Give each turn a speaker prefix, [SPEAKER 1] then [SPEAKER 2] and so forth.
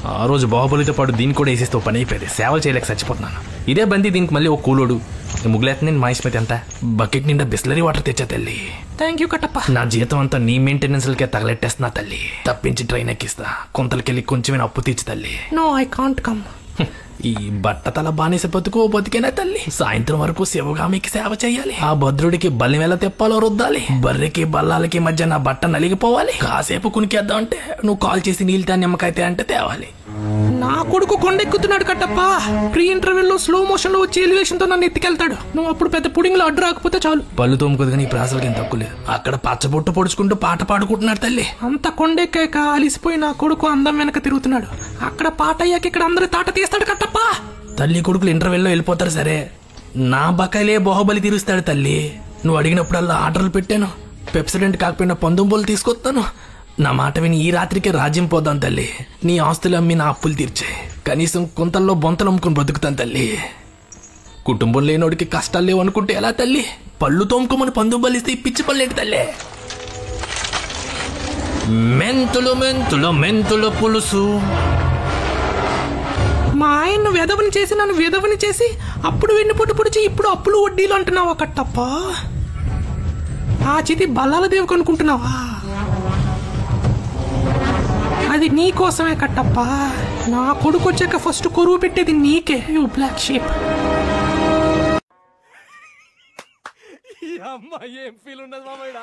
[SPEAKER 1] ఆ రోజు బాహుబలితో పాటు దీన్ని కూడా వేసేస్తే పని అయిపోయింది. సేవలు చేయలేక చచ్చిపోతున్నాను. ఇదే బంది దీనికి మళ్ళీ ఓ కూలోడు. ముగ్గులేత నేను మా ఇస్మిత్ ఎంత బకెట్ నిండా బిస్లరీ వాటర్ తెచ్చా తల్లి. Thank you Kattappa. నా జీతం అంతా నీ మెయింటెనెన్స్లకే తగలెట్టేస్తున్నా తల్లి. తప్పించి ట్రైన్ ఎక్కిస్తా. కొంతలకెళ్ళి కొంచెం అప్పు తీర్చి తల్లి. No I can't come. ఈ బట్టతల బానిస బతుకు బతికేనా తల్లి. సాయంత్రం వరకు శివగామికి సేవ చెయ్యాలి. ఆ భద్రుడికి బల్లి వేళ తెప్పాలో రుద్దాలి. బర్రెకి బల్లాలకి మధ్య నా బట్ట నలిగిపోవాలి. కాసేపు కునికేద్దాం అంటే నువ్వు కాల్ చేసి నీళ్ళ నిమ్మకాయ అంటే తేవాలి. నా కొడుకు కొండెక్కుతున్నాడు కట్టప్ప. ప్రీ ఇంటర్వెల్ లో స్లో మోషన్ లో వచ్చి ఎలివేషన్ తో నన్ను ఎత్తికెళ్తాడు. నువ్వు అప్పుడు పెద్ద పుడింగ్ లో అడ్డు రాకపోతే చాలు. పళ్ళు తోముకోదు నీ ప్రాసలకి ఏం తక్కువ లేదు. అక్కడ పచ్చబొట్టు పొడుచుకుంటూ పాట పాడుకుంటున్నాడు తల్లి. అంత కొండెక్కాక అలిసిపోయి నా కొడుకు అందం వెనక తిరుగుతున్నాడు. అక్కడ పాట అయ్యాక ఇక్కడ అందరూ తాట తీస్తాడు కట్టప్ప. తల్లి కొడుకులు ఇంటర్వెల్ లో వెళ్ళిపోతారు సరే, నా బకాయిలే బాహుబలి తీరుస్తాడు తల్లి. నువ్వు అడిగినప్పుడల్లా ఆర్డర్లు పెట్టాను. పెప్సిడెంట్ కాకపోయినా పందుంబోలు తీసుకొస్తాను. నా మాట విని ఈ రాత్రికే రాజ్యం పోదాం తల్లి. నీ ఆస్తులు అమ్మి నా అప్పులు తీర్చాయి. కనీసం కొంతల్లో బొంతలు అమ్ముకుని బ్రతుకుతాను తల్లి. కుటుంబం లేనోడికి కష్టాలు లేవు అనుకుంటే ఎలా తల్లి? పళ్ళు తోముకోమని పందుంబలిస్తే పిచ్చి పళ్ళేంటి తల్లి? మెంతులు మెంతులు మెంతుల పులుసు. మా ఆయన్ను వెధవని చేసి నన్ను విధవని చేసి అప్పుడు వెన్ను పొట్టు పొడిచి ఇప్పుడు అప్పులు వడ్డీలు అంటున్నావా కట్టప్ప? ఆ చితి బల్లాల దేవు కనుకుంటున్నావా? అది నీ కోసమే కట్టప్ప. నా కొడుకు వచ్చాక ఫస్ట్ కొరువు పెట్టేది నీకే. You black sheep.
[SPEAKER 2] ఏం ఫీల్ ఉన్నది మామయ్య?